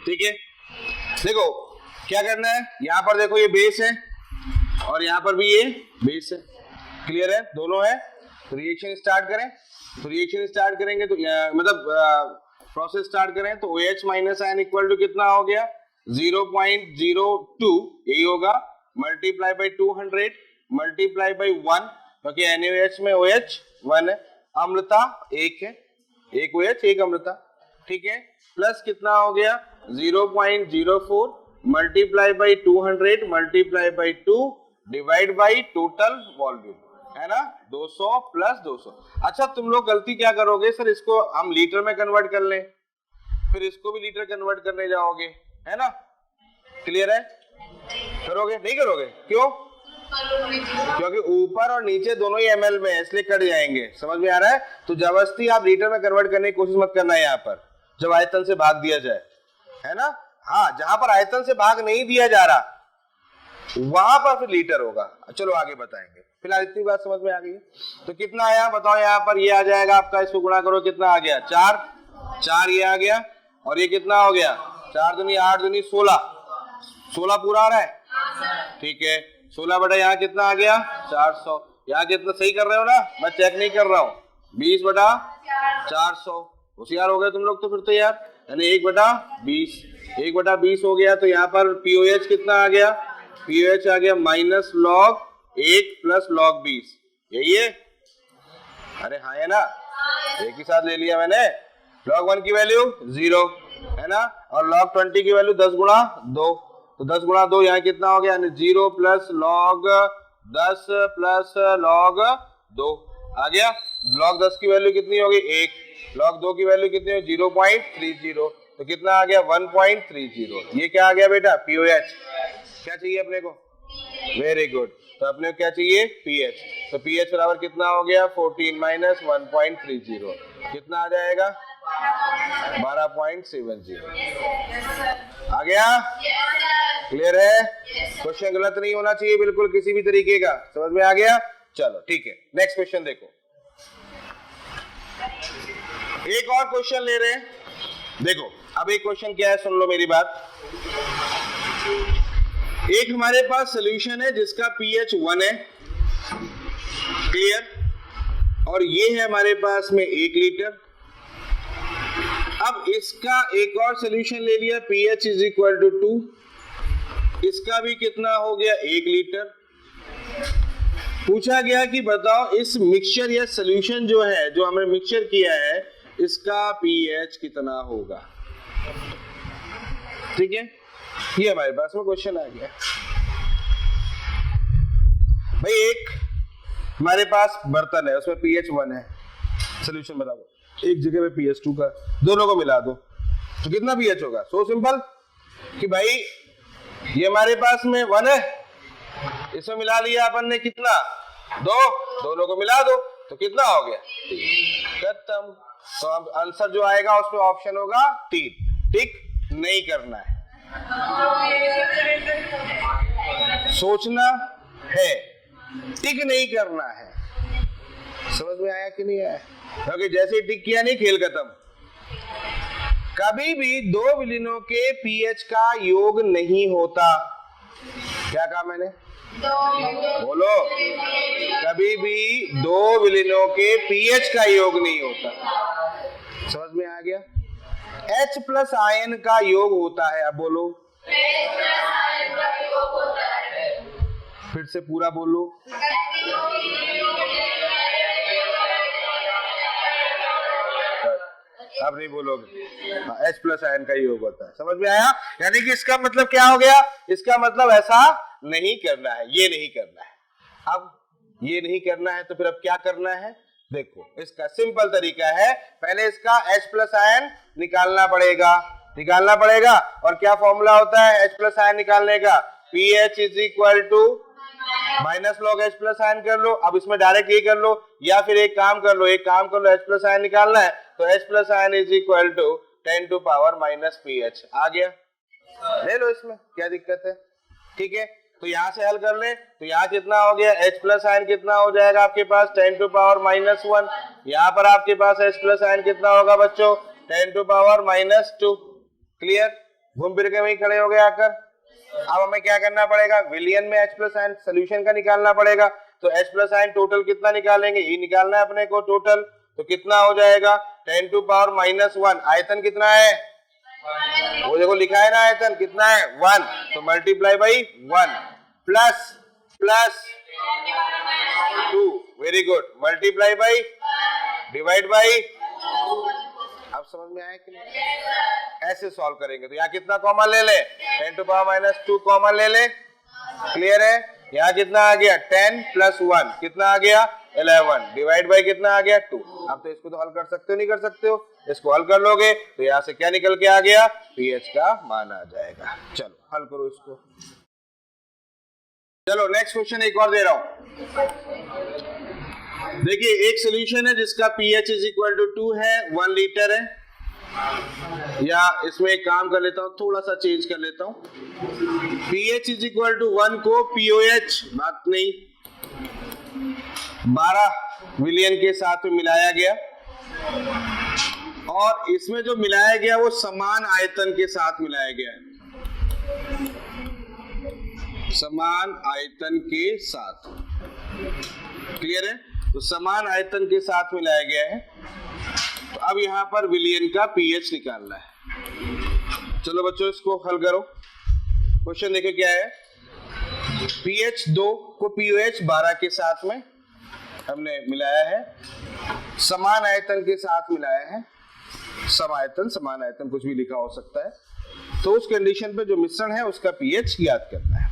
ठीक है, देखो क्या करना है, यहाँ पर देखो ये बेस है और यहाँ पर भी ये बेस है। क्लियर है? दोनों है। तो रिएक्शन स्टार्ट करें, तो रिएक्शन स्टार्ट करेंगे तो मतलब प्रोसेस स्टार्ट करें तो OH minus ion equal to कितना हो गया? 0.02 यही होगा, मल्टीप्लाई बाई 200 मल्टीप्लाई बाई 1, क्योंकि NaOH में OH 1 है, अम्लता 1 है, एक OH एक अम्लता, ठीक है। प्लस कितना हो गया? 0.04 multiply by 200 multiply by 2 divide by total volume, है ना, 200 प्लस 200। अच्छा तुम लोग गलती क्या करोगे सर, इसको हम लीटर में कन्वर्ट कर लें, फिर इसको भी लीटर कन्वर्ट करने जाओगे, है ना? क्लियर है? करोगे? नहीं करोगे? क्यों? क्योंकि ऊपर और नीचे दोनों ही ml में है, इसलिए कट जाएंगे। समझ में आ रहा है? तो जबरदस्ती आप लीटर में कन्वर्ट करने की कोशिश मत करना है यहाँ पर, जब आयतन से भाग दिया जाए, है ना? हाँ, जहां पर आयतन से भाग नहीं दिया जा रहा वहां पर फिर लीटर होगा। चलो आगे बताएंगे, फिलहाल इतनी बात समझ में आ गई। तो कितना आया बताओ, यहाँ पर ये आ जाएगा आपका, इसको गुणा करो, कितना आ गया 4, 4 ये आ गया, और ये कितना हो गया 4 दूनी 8 दूनी 16, 16 पूरा आ रहा है, ठीक है। 16 बटा यहाँ कितना आ गया 400, यहाँ कितना सही कर रहे हो ना, मैं चेक नहीं कर रहा हूँ, 20 बटा 400, होशियार हो गए तुम लोग तो फिर तो यार, यानी 1 बटा 20, 1 बटा 20 हो गया। तो यहाँ पर पीओएच कितना आ गया, पीओएच आ गया माइनस log 1 प्लस log 20, यही है, अरे हाँ है ना, एक ही साथ ले लिया मैंने। log 1 की वैल्यू 0 है ना, और log 20 की वैल्यू 10 गुणा 2, तो 10 गुणा 2 यहाँ कितना हो गया, 0 प्लस log 10 प्लस log 2 आ गया। log 10 की वैल्यू कितनी होगी 1, log 2 की वैल्यू कितनी होगी 0.30, तो कितना आ गया 1.30। ये क्या आ गया बेटा पीओएच, क्या चाहिए अपने को, वेरी गुड, तो अपने को क्या चाहिए पीएच, तो पीएच बराबर कितना हो गया 14 माइनस 1.30, कितना आ जाएगा 12.70 आ गया, क्लियर है, क्वेश्चन गलत नहीं होना चाहिए बिल्कुल किसी भी तरीके का, समझ में आ गया। चलो ठीक है, नेक्स्ट क्वेश्चन देखो, एक और क्वेश्चन ले रहे हैं, देखो अब एक क्वेश्चन क्या है सुन लो मेरी बात। एक हमारे पास सॉल्यूशन है जिसका पीएच 1 है, क्लियर, और ये है हमारे पास में 1 लीटर। अब इसका एक और सॉल्यूशन ले लिया pH इज इक्वल टू 2, इसका भी कितना हो गया 1 लीटर। पूछा गया कि बताओ इस मिक्सचर या सॉल्यूशन जो है, जो हमने मिक्सचर किया है, इसका pH कितना होगा, ठीक है, ये हमारे पास में क्वेश्चन आ गया। भाई एक हमारे पास बर्तन है, उसमें pH 1 है, सॉल्यूशन बराबर एक जगह पे pH 2 का, दोनों को मिला दो तो कितना pH होगा, सो सिंपल कि भाई ये हमारे पास में 1 है, इसमें मिला लिया अपन ने कितना 2, दोनों को मिला दो तो कितना हो गया 3, खत्म। तो अब आंसर जो आएगा उसमें ऑप्शन होगा 3, टिक नहीं करना है, सोचना है, टिक नहीं करना है, समझ में आया कि नहीं आया, क्योंकि जैसे ही टिक किया नहीं खेल खत्म। कभी भी 2 विलीनों के pH का योग नहीं होता, क्या कहा मैंने, बोलो, कभी भी 2 विलीनों के pH का योग नहीं होता, समझ में आ गया। H प्लस आयन का योग होता है, अब बोलो, फिर से पूरा बोलो, अब नहीं बोलोगे, H प्लस आयन का योग होता है, समझ में आया। यानी कि इसका मतलब क्या हो गया, इसका मतलब ऐसा नहीं करना है, ये नहीं करना है। अब ये नहीं करना है तो फिर अब क्या करना है, देखो इसका सिंपल तरीका है, पहले इसका H प्लस आयन निकालना पड़ेगा, और क्या फॉर्मूला होता है H प्लस आयन निकालने का, pH is equal to minus log H plus ion कर लो। अब इसमें डायरेक्ट ये कर लो, या फिर एक काम कर लो, H प्लस आयन निकालना है तो H plus ion is equal to 10 to power minus pH आ गया, ले लो, इसमें क्या दिक्कत है, ठीक है। तो यहाँ से हल कर ले, तो यहाँ कितना हो गया H प्लस आयन कितना हो जाएगा आपके पास 10 टू पावर माइनस 1, यहाँ पर आपके पास H प्लस आयन कितना होगा बच्चों 10 टू पावर माइनस 2, क्लियर, घूम फिर के वहीं खड़े हो गए आकर। अब हमें क्या करना पड़ेगा, विलियन में H प्लस आयन सोल्यूशन का निकालना पड़ेगा, तो H प्लस आयन टोटल कितना निकालेंगे, ये निकालना है अपने को टोटल, तो कितना हो जाएगा 10 टू पावर माइनस 1, आयतन कितना है, वो देखो लिखा है ना, आयतन कितना है 1, तो multiply by 1 plus 2, very good, multiply by divide by, अब समझ में आया कि नहीं, ऐसे सॉल्व करेंगे। तो यहाँ कितना कॉमन ले ले, 10 टू पावर माइनस 2 कॉमन ले ले, क्लियर है। यहाँ कितना आ गया 10 प्लस 1 कितना आ गया 11, डिवाइड बाई कितना आ गया 2। अब तो इसको तो हल कर सकते हो, नहीं कर सकते हो, इसको हल कर लोगे तो यहाँ से क्या निकल के आ गया, pH का मान आ जाएगा। चलो हल करो इसको। चलो नेक्स्ट क्वेश्चन एक और दे रहा हूं, देखिए एक सोल्यूशन है जिसका pH इज इक्वल टू 2 है, 1 लीटर है, या इसमें एक काम कर लेता हूं, थोड़ा सा चेंज कर लेता हूं, pH इज इक्वल टू 1 को POH, बात नहीं, 12 विलियन के साथ में मिलाया गया, और इसमें जो मिलाया गया वो समान आयतन के साथ मिलाया गया है, समान आयतन के साथ, क्लियर है? तो समान आयतन के साथ मिलाया गया है। तो अब यहां पर विलियन का पीएच निकालना है। चलो बच्चों इसको हल करो। क्वेश्चन देखो क्या है, पीएच 2 को पीओएच 12 के साथ में हमने मिलाया है, समान आयतन के साथ मिलाया है, सम आयतन समान आयतन कुछ भी लिखा हो सकता है। तो उस कंडीशन पे जो मिश्रण है उसका पीएच ज्ञात करना है।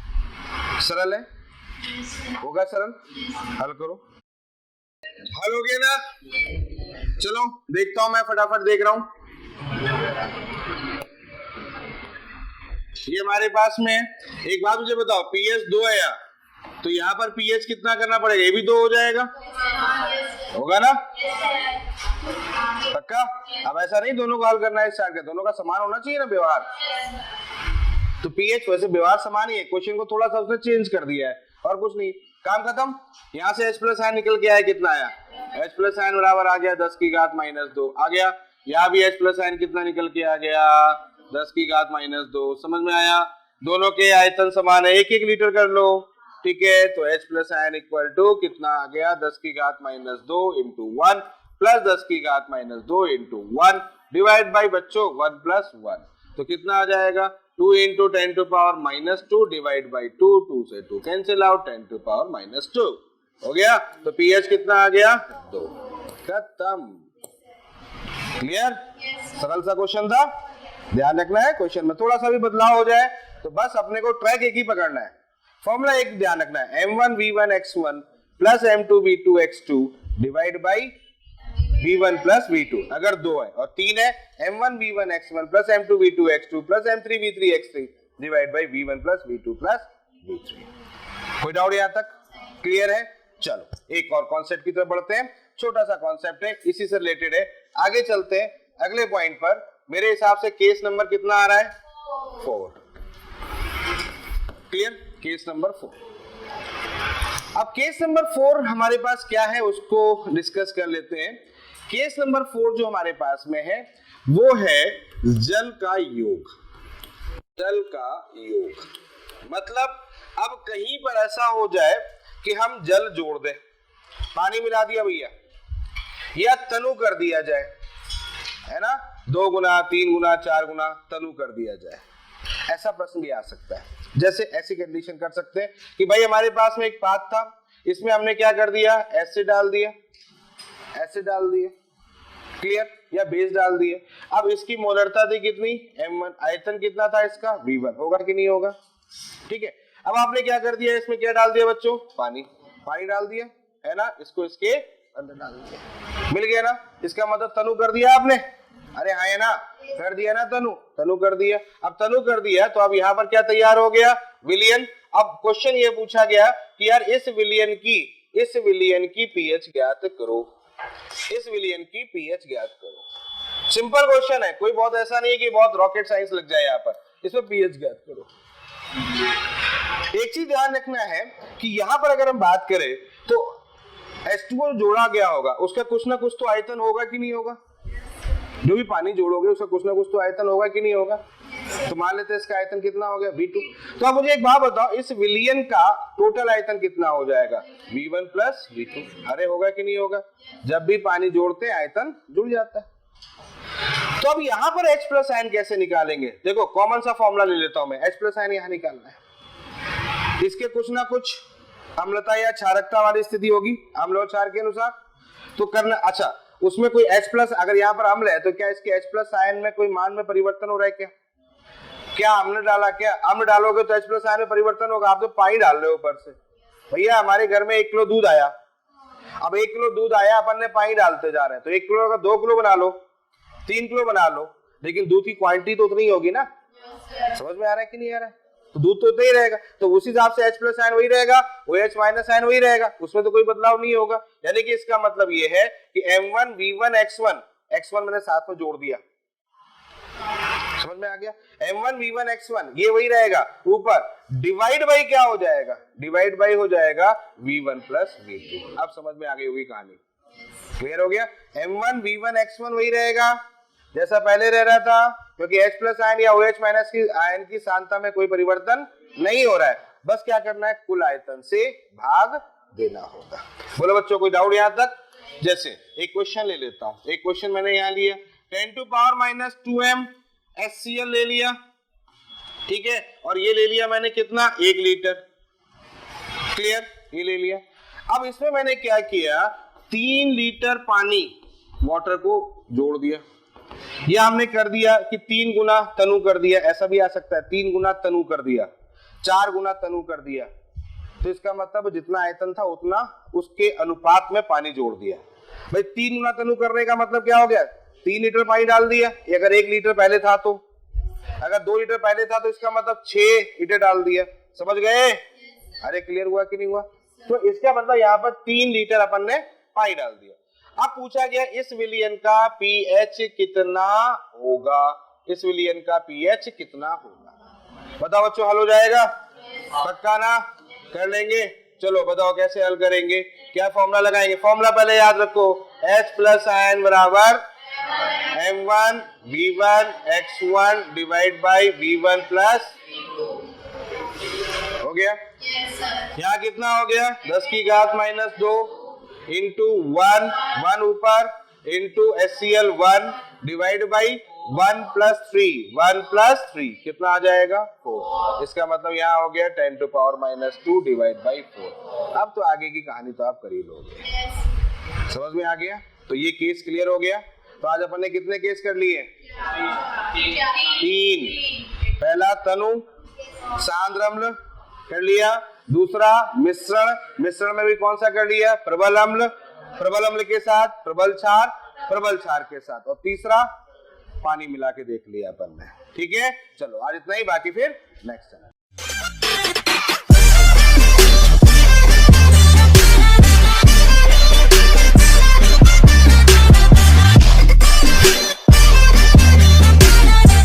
सरल है, होगा सरल, हल करो। हल हो गया ना? चलो देखता हूं, मैं फटाफट देख रहा हूं। ये हमारे पास में एक बात मुझे बताओ, पीएच 2 है या, तो यहाँ पर पीएच कितना करना पड़ेगा? ये भी 2 हो जाएगा, होगा ना? पक्का? अब ऐसा नहीं दोनों को हल करना है इस चार्ट का, दोनों का समान होना चाहिए ना व्यवहार। तो पीएच वैसे व्यवहार समान ही है, क्वेश्चन को थोड़ा सा उसने चेंज कर दिया है और कुछ नहीं, काम खत्म। यहाँ से H प्लस आयन निकल के आया, कितना आया? H प्लस आयन बराबर आ गया 10 की घात -2 आ गया। यहाँ भी H प्लस आयन कितना निकल के आ गया? 10 की घात -2। समझ में आया? दोनों के आयतन समान है, 1-1 लीटर कर लो, ठीक है? तो H plus ion equal to कितना आ गया? 10 की घात -2 इंटू 1 प्लस 10 की घात -2 इंटू 1 डिवाइड बाई बच्चों 1 प्लस 1, तो कितना आ जाएगा? 2 into 10 to power -2 divide by 2, 2 से 2 कैंसिल आउट, 10 टू पावर -2 हो गया। तो पीएच कितना आ गया? 2। खत्म। क्लियर? सरल सा क्वेश्चन था, ध्यान रखना है क्वेश्चन में थोड़ा सा भी बदलाव हो जाए तो बस अपने को ट्रैक एक ही पकड़ना है। फॉर्मूला एक ध्यान रखना है, m1v1x1 plus m2v2x2 divide by v1 plus v2, अगर 2 है, और 3 है m1v1x1 plus m2v2x2 plus m3v3x3 divide by v1 plus v2 plus v3। कोई डाउट यहां तक? क्लियर है? चलो एक और कॉन्सेप्ट की तरफ बढ़ते हैं, छोटा सा कॉन्सेप्ट है, इसी से रिलेटेड है। आगे चलते हैं अगले पॉइंट पर। मेरे हिसाब से केस नंबर कितना आ रहा है? 4। क्लियर? Case number 4। अब केस नंबर 4 हमारे पास क्या है उसको डिस्कस कर लेते हैं। केस नंबर 4 जो हमारे पास में है वो है जल का योग। जल का योग मतलब अब कहीं पर ऐसा हो जाए कि हम जल जोड़ दें, पानी मिला दिया भैया, या तनु कर दिया जाए, है ना, 2 गुना 3 गुना 4 गुना तनु कर दिया जाए, ऐसा प्रश्न भी आ सकता है। जैसे ऐसी कंडीशन कर सकते हैं कि भाई हमारे पास में एक पाथ था, इसमें हमने क्या कर दिया? एसिड डाल दिया, एसिड डाल दिए, क्लियर, या बेस डाल दिए। अब इसकी मोलरता थी कितनी? m1, आयतन कितना था इसका? v1, होगा कि नहीं होगा? ठीक है। अब आपने क्या कर दिया, इसमें क्या डाल दिया बच्चों? पानी, पानी डाल दिया, है ना, इसको इसके अंदर डाल दिया, मिल गया ना? इसका मतलब तनु कर दिया आपने, अरे हाँ है ना, कर दिया ना, तनु, तनु कर दिया। अब तनु कर दिया तो अब यहाँ पर क्या तैयार हो गया? विलियन। अब क्वेश्चन ये पूछा गया कि यार इस विलियन की पीएच ज्ञात करो, इस विलियन की पीएच ज्ञात करो। सिंपल क्वेश्चन है, कोई बहुत ऐसा नहीं है कि बहुत रॉकेट साइंस लग जाए यहाँ पर, इसमें पीएच ज्ञात करो। एक चीज ध्यान रखना है कि यहाँ पर अगर हम बात करें तो H2O जोड़ा गया होगा, उसका कुछ ना कुछ तो आयतन होगा कि नहीं होगा? जो भी पानी जोड़ोगे उसका कुछ ना कुछ तो आयतन होगा कि नहीं होगा? तो मान लेते हैं इसका आयतन कितना हो गया? V2। तो अब मुझे एक बात बताओ, इस विलियन का टोटल आयतन कितना हो जाएगा? V1 plus V2। अरे होगा कि नहीं होगा? जब भी पानी जोड़ते हैं आयतन जुड़ जाता है। तो अब यहाँ पर H प्लस आयन कैसे निकालेंगे? देखो कॉमन सा फॉर्मूला ले लेता हूं मैं, H प्लस आयन यहाँ निकालना है, इसके कुछ ना कुछ अम्लता या क्षारकता वाली स्थिति होगी अम्ल और क्षार के अनुसार, तो करना। अच्छा, उसमें कोई H प्लस, अगर यहाँ पर अम्ल है तो क्या इसके H प्लस आयन में कोई मान में परिवर्तन हो रहा है क्या? क्या अम्ल डाला, क्या अम्ल डालोगे तो H प्लस आयन में परिवर्तन होगा? आप तो पानी डाल रहे हो ऊपर से। भैया हमारे घर में 1 किलो दूध आया, अब 1 किलो दूध आया, अपन ने पानी डालते जा रहे हैं, तो 1 किलो का 2 किलो बना लो, 3 किलो बना लो, लेकिन दूध की क्वांटिटी तो उतनी होगी ना। समझ में आ रहा है कि नहीं आ रहा है? तो दूध तो उतना ही रहेगा, तो उस हिसाब से H प्लस आयन वही रहेगा, OH माइनस आयन वही रहेगा, उसमें तो कोई बदलाव नहीं होगा। यानी कि इसका मतलब ये है कि M1 V1 X1 मैंने साथ में जोड़ दिया, समझ में आ गया। M1V1X1 ये वही रहेगा, ऊपर डिवाइड बाई क्या हो जाएगा, डिवाइड बाई हो जाएगा V1 प्लस V2। अब समझ में आ गई होगी कहानी, क्लियर हो गया। M1V1X1 वही रहेगा जैसा पहले रह रहा था, क्योंकि H प्लस आयन या OH माइनस की आयन की सांद्रता में कोई परिवर्तन नहीं हो रहा है, बस क्या करना है, कुल आयतन से भाग देना होगा। बोलो बच्चों कोई डाउट यहां तक? जैसे एक क्वेश्चन ले लेता हूं, एक क्वेश्चन मैंने यहां लिया 10⁻⁻2m HCl ले लिया, ठीक है, और ये ले लिया मैंने कितना, 1 लीटर, क्लियर, ये ले लिया। अब इसमें मैंने क्या किया, 3 लीटर पानी वाटर को जोड़ दिया, या हमने कर दिया कि 3 गुना तनु कर दिया, ऐसा भी आ सकता है 3 गुना तनु कर दिया, 4 गुना तनु कर दिया, तो इसका मतलब जितना आयतन था उतना उसके अनुपात में पानी जोड़ दिया। भाई 3 गुना तनु करने का मतलब क्या हो गया, 3 लीटर पानी डाल दिया, अगर 1 लीटर पहले था तो, अगर 2 लीटर पहले था तो इसका मतलब 6 लीटर डाल दिया, समझ गए? अरे क्लियर हुआ कि नहीं हुआ? तो इसका मतलब यहाँ पर 3 लीटर अपन ने पानी डाल दिया। अब पूछा गया इस विलयन का पीएच कितना होगा, इस विलयन का पीएच कितना होगा, बताओ बच्चों, हल हो जाएगा? पक्का ना? कर लेंगे, चलो बताओ कैसे हल करेंगे, क्या फॉर्मूला लगाएंगे? फॉर्मूला पहले याद रखो, H प्लस आयन बराबर M1V1X1 divide by V1 plus, हो गया? यहाँ कितना हो गया, 10 की घात -2 इंटू 1 ऊपर into HCl 1 divide by 1 plus 3 कितना आ जाएगा, 4। इसका मतलब यहाँ हो गया 10⁻⁻2 डिवाइड बाई 4। अब तो आगे की कहानी तो आप कर ही लोगे, समझ में आ गया? तो ये केस क्लियर हो गया। तो आज अपन ने कितने केस कर लिए? 3। पहला तनु सांद्र अम्ल कर लिया, दूसरा मिश्रण में भी कौन सा कर लिया, प्रबल अम्ल के साथ प्रबल क्षार के साथ, और तीसरा पानी मिला के देख लिया अपन ने, ठीक है। चलो आज इतना ही, बाकी फिर नेक्स्ट टाइम।